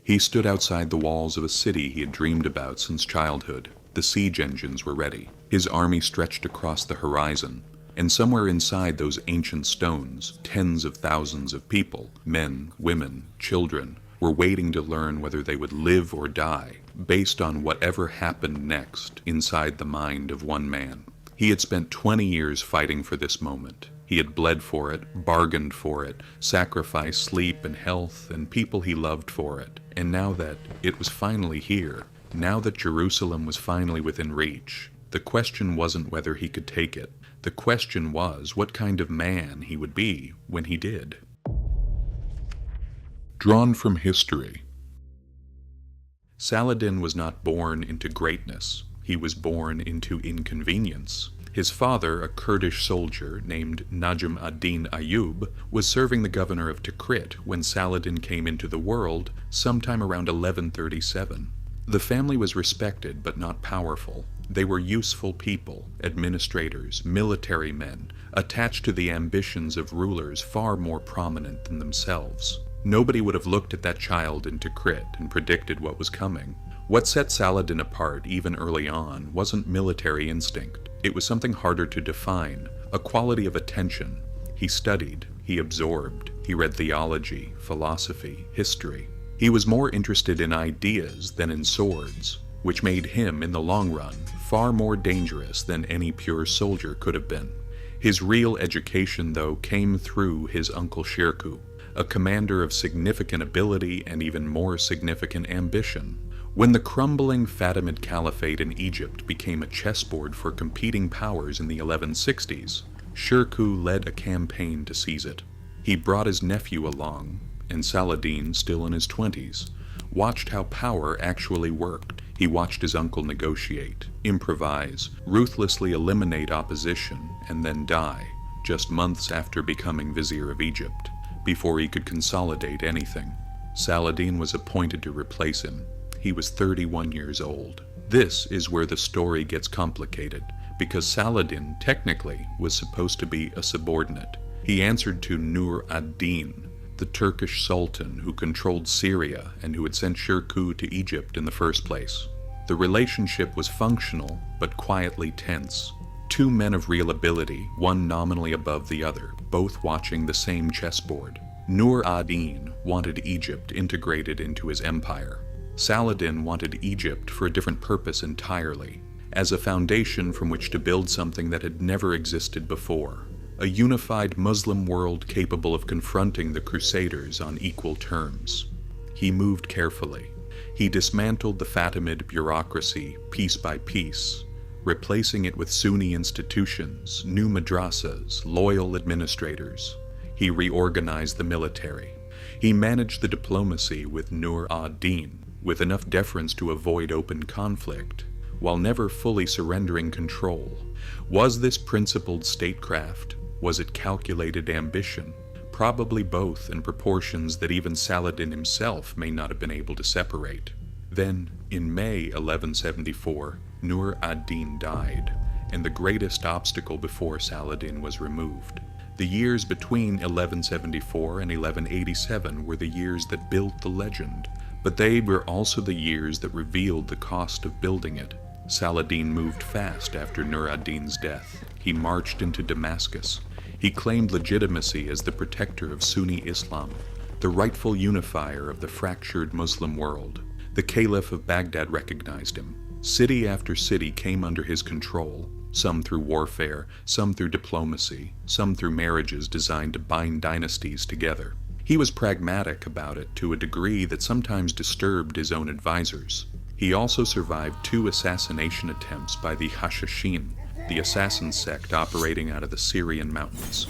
He stood outside the walls of a city he had dreamed about since childhood. The siege engines were ready. His army stretched across the horizon, and somewhere inside those ancient stones, tens of thousands of people, men, women, children, were waiting to learn whether they would live or die, based on whatever happened next inside the mind of one man. He had spent 20 years fighting for this moment. He had bled for it, bargained for it, sacrificed sleep and health and people he loved for it. And now that it was finally here, now that Jerusalem was finally within reach, the question wasn't whether he could take it. The question was what kind of man he would be when he did. Drawn from history. Saladin was not born into greatness. He was born into inconvenience. His father, a Kurdish soldier named Najm ad-Din Ayyub, was serving the governor of Tikrit when Saladin came into the world sometime around 1137. The family was respected but not powerful. They were useful people, administrators, military men, attached to the ambitions of rulers far more prominent than themselves. Nobody would have looked at that child in Tikrit and predicted what was coming. What set Saladin apart even early on wasn't military instinct. It was something harder to define, a quality of attention. He studied, he absorbed, he read theology, philosophy, history. He was more interested in ideas than in swords, which made him, in the long run, far more dangerous than any pure soldier could have been. His real education, though, came through his uncle Shirkuh, a commander of significant ability and even more significant ambition. When the crumbling Fatimid Caliphate in Egypt became a chessboard for competing powers in the 1160s, Shirkuh led a campaign to seize it. He brought his nephew along, and Saladin, still in his 20s, watched how power actually worked. He watched his uncle negotiate, improvise, ruthlessly eliminate opposition, and then die, just months after becoming Vizier of Egypt, before he could consolidate anything. Saladin was appointed to replace him. He was 31 years old. This is where the story gets complicated, because Saladin, technically, was supposed to be a subordinate. He answered to Nur ad-Din, the Turkish sultan who controlled Syria and who had sent Shirkuh to Egypt in the first place. The relationship was functional, but quietly tense. Two men of real ability, one nominally above the other, both watching the same chessboard. Nur ad-Din wanted Egypt integrated into his empire. Saladin wanted Egypt for a different purpose entirely, as a foundation from which to build something that had never existed before. A unified Muslim world capable of confronting the Crusaders on equal terms. He moved carefully. He dismantled the Fatimid bureaucracy piece by piece, replacing it with Sunni institutions, new madrasas, loyal administrators. He reorganized the military. He managed the diplomacy with Nur ad-Din, with enough deference to avoid open conflict, while never fully surrendering control. Was this principled statecraft? Was it calculated ambition? Probably both, in proportions that even Saladin himself may not have been able to separate. Then, in May 1174, Nur ad-Din died, and the greatest obstacle before Saladin was removed. The years between 1174 and 1187 were the years that built the legend, but they were also the years that revealed the cost of building it. Saladin moved fast after Nur ad-Din's death. He marched into Damascus. He claimed legitimacy as the protector of Sunni Islam, the rightful unifier of the fractured Muslim world. The Caliph of Baghdad recognized him. City after city came under his control, some through warfare, some through diplomacy, some through marriages designed to bind dynasties together. He was pragmatic about it to a degree that sometimes disturbed his own advisors. He also survived 2 assassination attempts by the Hashashin, the assassin sect operating out of the Syrian mountains,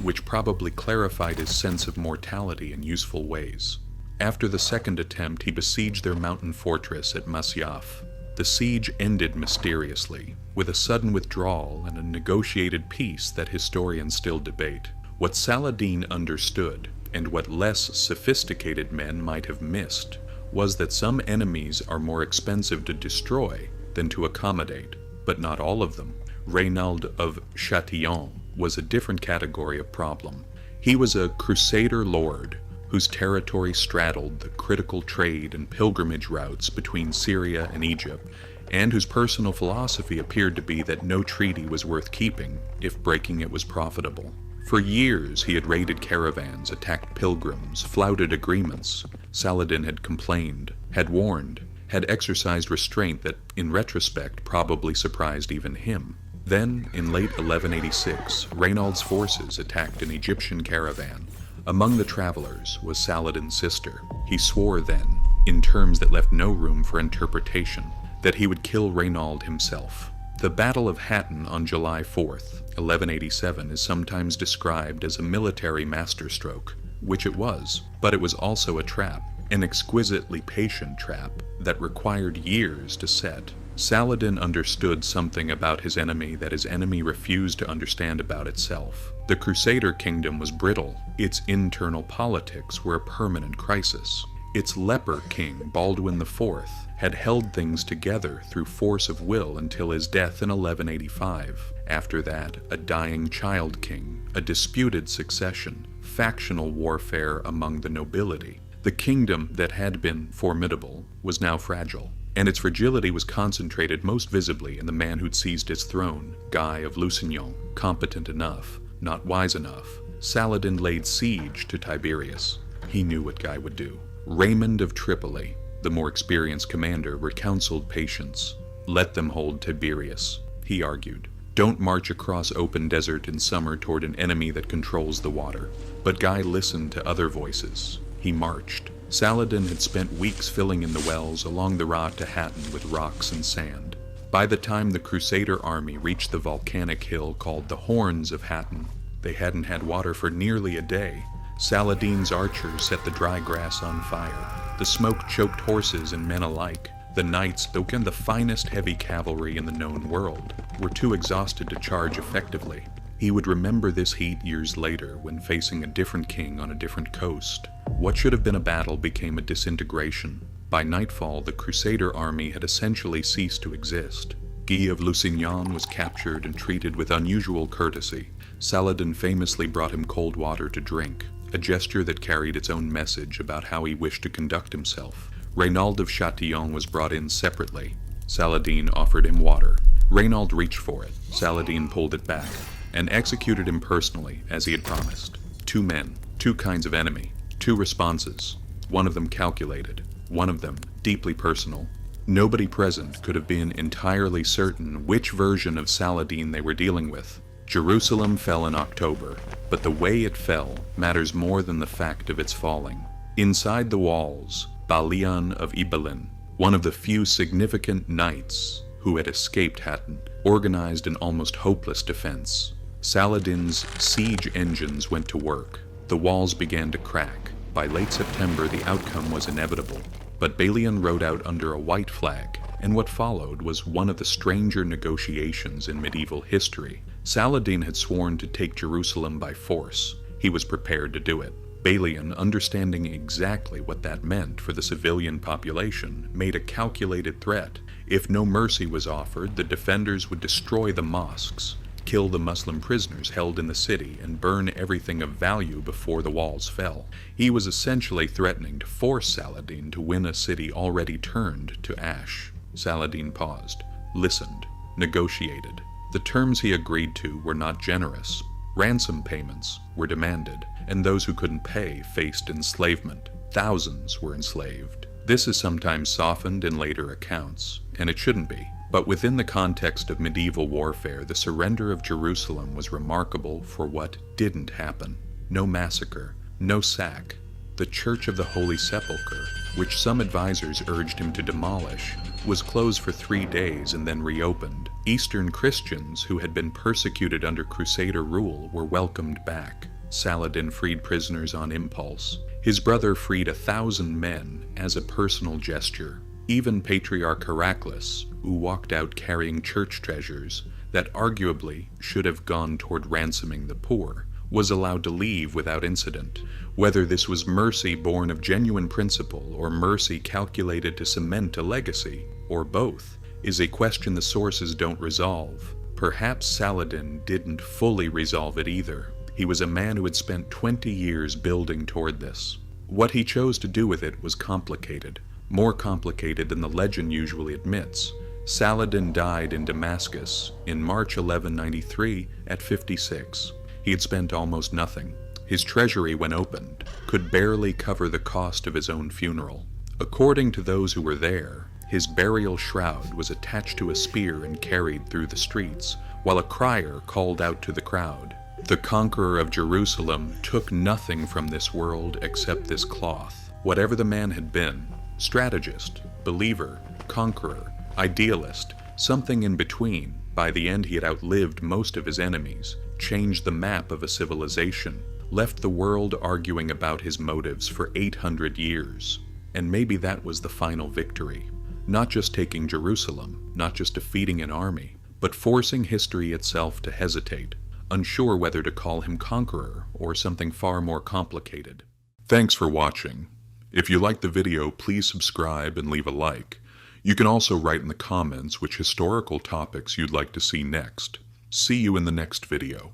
which probably clarified his sense of mortality in useful ways. After the second attempt, he besieged their mountain fortress at Masyaf. The siege ended mysteriously, with a sudden withdrawal and a negotiated peace that historians still debate. What Saladin understood, and what less sophisticated men might have missed, was that some enemies are more expensive to destroy than to accommodate, but not all of them. Reynald of Châtillon was a different category of problem. He was a Crusader lord whose territory straddled the critical trade and pilgrimage routes between Syria and Egypt, and whose personal philosophy appeared to be that no treaty was worth keeping if breaking it was profitable. For years he had raided caravans, attacked pilgrims, flouted agreements. Saladin had complained, had warned, had exercised restraint that, in retrospect, probably surprised even him. Then, in late 1186, Reynald's forces attacked an Egyptian caravan. Among the travelers was Saladin's sister. He swore then, in terms that left no room for interpretation, that he would kill Reynald himself. The Battle of Hattin on July 4th, 1187 is sometimes described as a military masterstroke, which it was, but it was also a trap, an exquisitely patient trap that required years to set. Saladin understood something about his enemy that his enemy refused to understand about itself. The Crusader kingdom was brittle. Its internal politics were a permanent crisis. Its leper king, Baldwin IV, had held things together through force of will until his death in 1185. After that, a dying child king, a disputed succession, factional warfare among the nobility. The kingdom that had been formidable was now fragile, and its fragility was concentrated most visibly in the man who'd seized its throne, Guy of Lusignan. Competent enough, not wise enough, Saladin laid siege to Tiberias. He knew what Guy would do. Raymond of Tripoli, the more experienced commander, recounseled patience. Let them hold Tiberias, he argued. Don't march across open desert in summer toward an enemy that controls the water. But Guy listened to other voices. He marched. Saladin had spent weeks filling in the wells along the route to Hattin with rocks and sand. By the time the Crusader army reached the volcanic hill called the Horns of Hattin, they hadn't had water for nearly a day. Saladin's archers set the dry grass on fire. The smoke choked horses and men alike. The knights, though the finest heavy cavalry in the known world, were too exhausted to charge effectively. He would remember this heat years later when facing a different king on a different coast. What should have been a battle became a disintegration. By nightfall, the Crusader army had essentially ceased to exist. Guy of Lusignan was captured and treated with unusual courtesy. Saladin famously brought him cold water to drink, a gesture that carried its own message about how he wished to conduct himself. Reynald of Chatillon was brought in separately. Saladin offered him water. Reynald reached for it. Saladin pulled it back and executed him personally, as he had promised. Two men, two kinds of enemy, two responses. One of them calculated, one of them deeply personal. Nobody present could have been entirely certain which version of Saladin they were dealing with. Jerusalem fell in October, but the way it fell matters more than the fact of its falling. Inside the walls, Balian of Ibelin, one of the few significant knights who had escaped Hattin, organized an almost hopeless defense. Saladin's siege engines went to work. The walls began to crack. By late September, the outcome was inevitable. But Balian rode out under a white flag, and what followed was one of the stranger negotiations in medieval history. Saladin had sworn to take Jerusalem by force. He was prepared to do it. Balian, understanding exactly what that meant for the civilian population, made a calculated threat. If no mercy was offered, the defenders would destroy the mosques, kill the Muslim prisoners held in the city, and burn everything of value before the walls fell. He was essentially threatening to force Saladin to win a city already turned to ash. Saladin paused, listened, negotiated. The terms he agreed to were not generous. Ransom payments were demanded, and those who couldn't pay faced enslavement. Thousands were enslaved. This is sometimes softened in later accounts, and it shouldn't be. But within the context of medieval warfare, the surrender of Jerusalem was remarkable for what didn't happen. No massacre, no sack. The Church of the Holy Sepulchre, which some advisors urged him to demolish, was closed for 3 days and then reopened. Eastern Christians who had been persecuted under Crusader rule were welcomed back. Saladin freed prisoners on impulse. His brother freed 1,000 men as a personal gesture. Even Patriarch Heraclius, who walked out carrying church treasures that arguably should have gone toward ransoming the poor, was allowed to leave without incident. Whether this was mercy born of genuine principle or mercy calculated to cement a legacy, or both, is a question the sources don't resolve. Perhaps Saladin didn't fully resolve it either. He was a man who had spent 20 years building toward this. What he chose to do with it was complicated, more complicated than the legend usually admits. Saladin died in Damascus in March 1193 at 56. He had spent almost nothing. His treasury, when opened, could barely cover the cost of his own funeral. According to those who were there, his burial shroud was attached to a spear and carried through the streets, while a crier called out to the crowd. The conqueror of Jerusalem took nothing from this world except this cloth. Whatever the man had been, strategist, believer, conqueror, idealist, something in between, by the end he had outlived most of his enemies, changed the map of a civilization, left the world arguing about his motives for 800 years. And maybe that was the final victory. Not just taking Jerusalem, not just defeating an army, but forcing history itself to hesitate, unsure whether to call him conqueror or something far more complicated. Thanks for watching. If you liked the video, please subscribe and leave a like. You can also write in the comments which historical topics you'd like to see next. See you in the next video.